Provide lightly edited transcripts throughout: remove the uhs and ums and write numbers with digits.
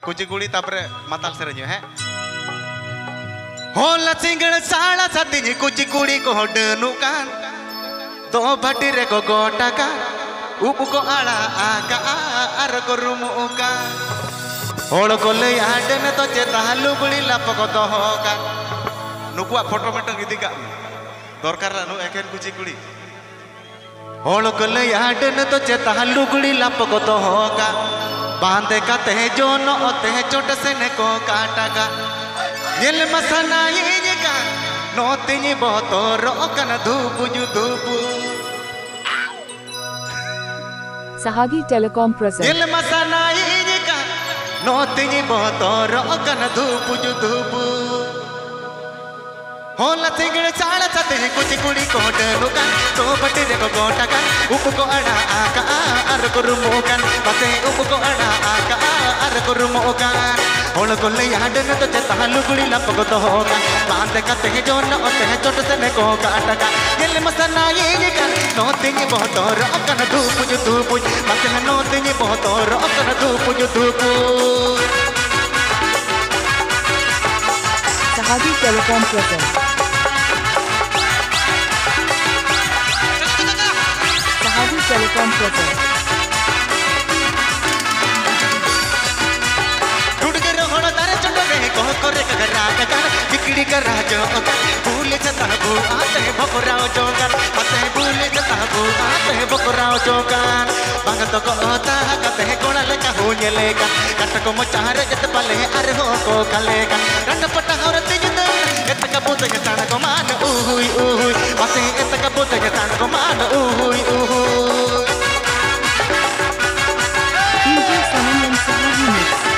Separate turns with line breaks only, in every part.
कुचिकुड़ी तापरे माताल सेरेन्यो है होला सिंगड़ साला सातिनी कुचिकुड़ी को डनुकान तो भटी रे को गोटाका उप को आड़ा आका आर को रुमुका होड़ को ले आडन तो चेता लुगड़ी लाप को दोहोका नुकुआ फोटो मेटो गिदी का दरकार नु एकेन कुचिकुड़ी होड़ को ले आडन तो चेता लुगड़ी लाप को दोहोका बांधे का ते जोन ओते चोट से ने को काटागा येल मसना ये का नोते ये बहुत रोकन धूप जु धूप
Sahagi Telecom present
येल मसना ये का नोते ये बहुत रोकन धूप जु धूप होला सिंगड़ साला सते कुचिकुड़ी को डनुका तो बटे रे को गोटाका उप को अड़ा आका आर को रुमोकन पते उप को अड़ा आका आर को रुमोकन होड़ को ले आडन तो चेता लुगड़ी लप को तो होगा बांधे का ते जोन ओते चोट से ने को काटका येल मसना ये का नोते ये बहुत रोकन धूप जु धूप पते नोते ये बहुत रोकन धूप जु धूप
Sahagi Telecom present Sahagi Telecom present
करे कगरा कगर बिगड़ी कर राजो भूले जता भू आते हैं बकराओ जोगन आते हैं भूले जता भू आते हैं बकराओ जोगन बांग तो को होता कहते हैं कोड़ा लेका हो ये लेका कट को मचारे जत पले अरे हो को कलेका रट पटा और तेज दे एत का बोते के ताना को मान उहुई आते हैं एत का बोते के ताना को मान उहुई
DJ Saman and Sahagi Mix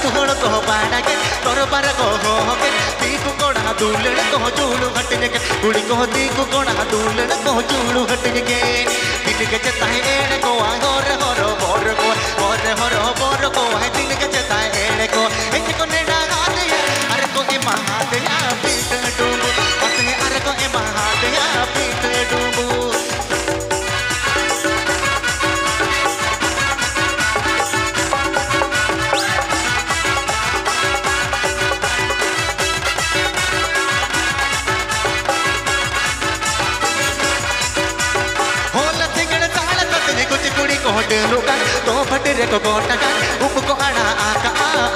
होड़ को बाड़ा के तोर बार को हो के दीकु कोड़ा दूलड़ को चूड़ू हटने के कुड़ी को दीकु कोड़ा दूलड़ को चूड़ू हटने के दिन के चताए एड़ को आगोर होरो बोर को है दिन के चताए एड़ को एक को नेड़ा हाथ या अरे को ए महात या पीठ डूबू असने अरे को ए महात या पीठ डूबू डनुकान तो भटे रे को गोटाका उप को आड़ा आका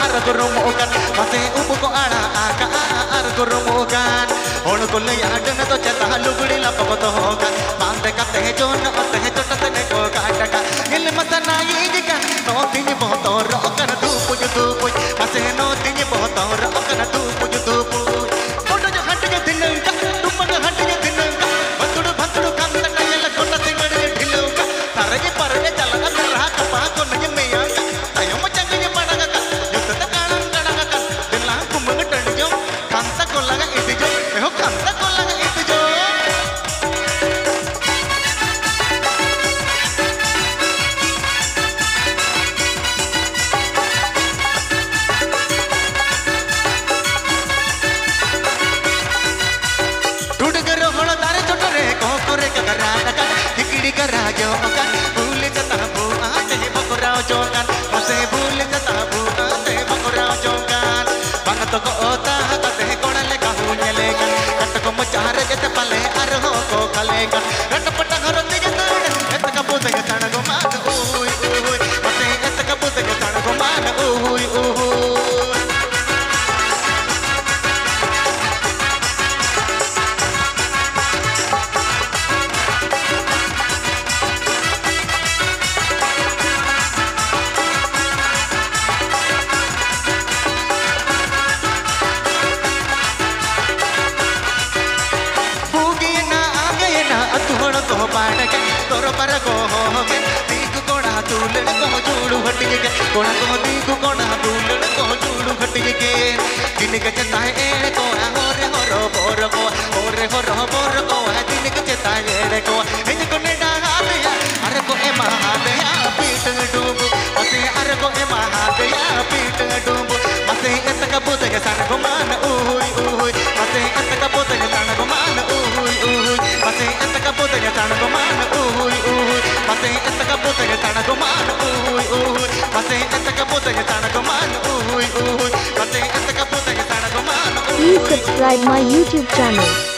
आर को रुमोकन पते उप को आड़ा आका आर को रुमोकन होड़ को ले आडन तो चेता लुगड़ी लप को तो होगा बांधे का ते जोन ओते चोट से ने को काटका येल मसना ये का नो दिन बहुत रोकन धूप जु धूप पसे नो दिन बहुत रोकन धूप जु धूप फोटो जो हट के दिन का तुम का हट के दिन का भतुड़ कंद नयल कोटा सिंगड़ ढिलो का तारे के पर को नहीं में आका तायो मचंग ये पड़ागा का युद्ध त काणन कड़ागा का दिला कुमंग टंड जो कांता को लगा इति जो एहो कांता को लगा इति जो टूट गरो होड़ तारे छोट रे को करे कगरा का टिकड़ी का राजो का भूले जता जोगन मसे भूले जता भूते बकराओ जोगन बंग तो को ओता कहते हैं कोड़ा लेका हो ये लेका कट को मचारे जते पले अर हो को कलेका रट पटा घर तेज तड़ एत का बोते के तण को मान उहुई मसे एत का बोते के तण को मान उहुई तोर पर को हो के दीकु कोड़ा दूलड़ को चूड़ू हटिए के कोड़ा को दीकु कोड़ा दूलड़ को चूड़ू हटिए के दिन के चताए एड़ को होरे होरो बोर को है दिन के चताए एड़ को इन को नेड़ा हाथ या अरे को ए महात या पीठ डूब असे अरे को mase etaka putege tanako man uy uy mase etaka putege tanako man uy uy mase etaka putege tanako man.
Please subscribe my YouTube channel.